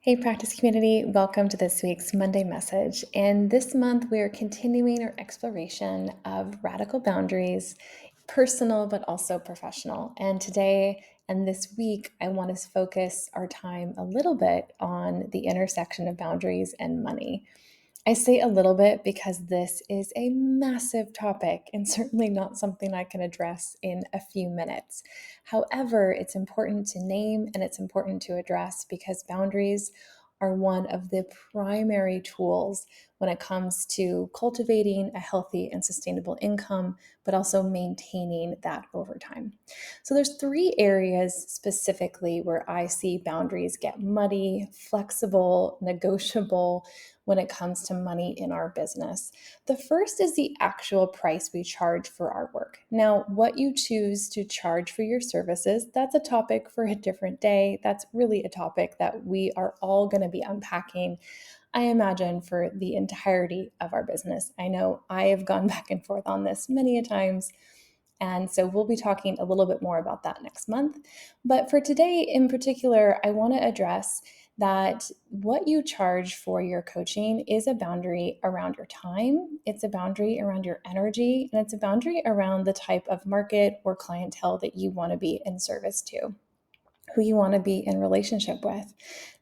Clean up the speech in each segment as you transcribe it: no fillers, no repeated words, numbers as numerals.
Hey, practice community, welcome to this week's Monday message. And this month, we are continuing our exploration of radical boundaries, personal but also professional. And today and this week, I want to focus our time a little bit on the intersection of boundaries and money. I say a little bit because this is a massive topic and certainly not something I can address in a few minutes. However, it's important to name and it's important to address because boundaries are one of the primary tools when it comes to cultivating a healthy and sustainable income, but also maintaining that over time. So there's three areas specifically where I see boundaries get muddy, flexible, negotiable, when it comes to money in our business. The first is the actual price we charge for our work. Now, what you choose to charge for your services, that's a topic for a different day. That's really a topic that we are all going to be unpacking, I imagine, for the entirety of our business. I know I have gone back and forth on this many a times. And so we'll be talking a little bit more about that next month. But for today in particular, I want to address that what you charge for your coaching is a boundary around your time, it's a boundary around your energy, and it's a boundary around the type of market or clientele that you want to be in service to, who you want to be in relationship with.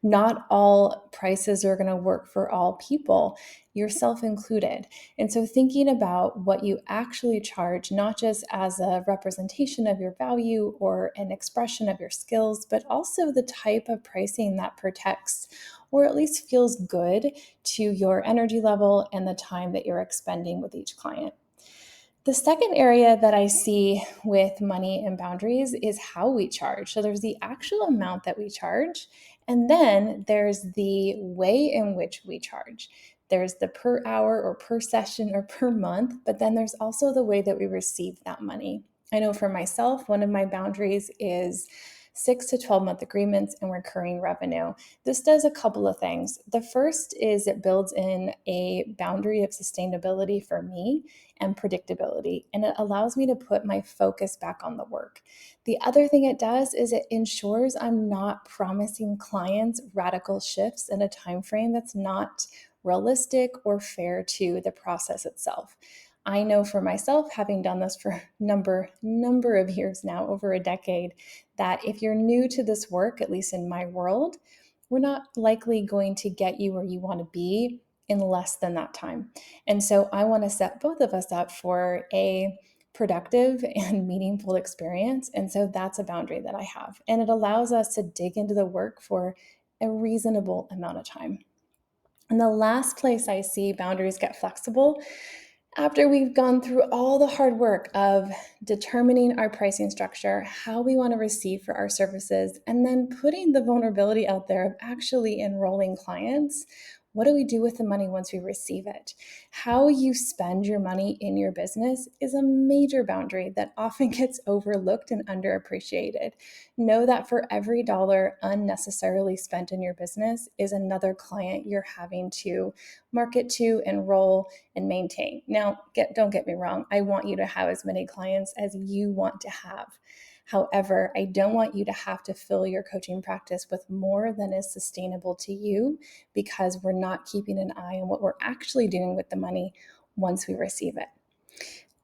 Not all prices are going to work for all people, yourself included. And so thinking about what you actually charge, not just as a representation of your value or an expression of your skills, but also the type of pricing that protects or at least feels good to your energy level and the time that you're expending with each client. The second area that I see with money and boundaries is how we charge. So there's the actual amount that we charge, and then there's the way in which we charge. There's the per hour or per session or per month, but then there's also the way that we receive that money. I know for myself, one of my boundaries is 6 to 12 month agreements and recurring revenue. This does a couple of things. The first is it builds in a boundary of sustainability for me and predictability, and it allows me to put my focus back on the work. The other thing it does is it ensures I'm not promising clients radical shifts in a time frame that's not realistic or fair to the process itself. I know for myself, having done this for number of years now, over a decade, that if you're new to this work, at least in my world, we're not likely going to get you where you want to be in less than that time. And so I want to set both of us up for a productive and meaningful experience. And so that's a boundary that I have. And it allows us to dig into the work for a reasonable amount of time. And the last place I see boundaries get flexible, after we've gone through all the hard work of determining our pricing structure, how we want to receive for our services, and then putting the vulnerability out there of actually enrolling clients, what do we do with the money once we receive it? How you spend your money in your business is a major boundary that often gets overlooked and underappreciated. Know that for every dollar unnecessarily spent in your business is another client you're having to market to, enroll, and maintain. Now, don't get me wrong, I want you to have as many clients as you want to have. However, I don't want you to have to fill your coaching practice with more than is sustainable to you because we're not keeping an eye on what we're actually doing with the money once we receive it.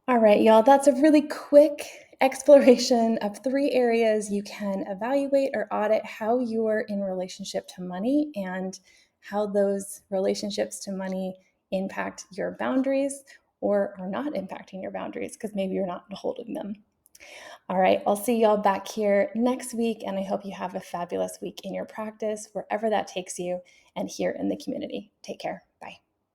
All right, y'all, that's a really quick exploration of three areas you can evaluate or audit how you're in relationship to money and how those relationships to money impact your boundaries or are not impacting your boundaries because maybe you're not holding them. All right, I'll see y'all back here next week, and I hope you have a fabulous week in your practice, wherever that takes you, and here in the community. Take care. Bye.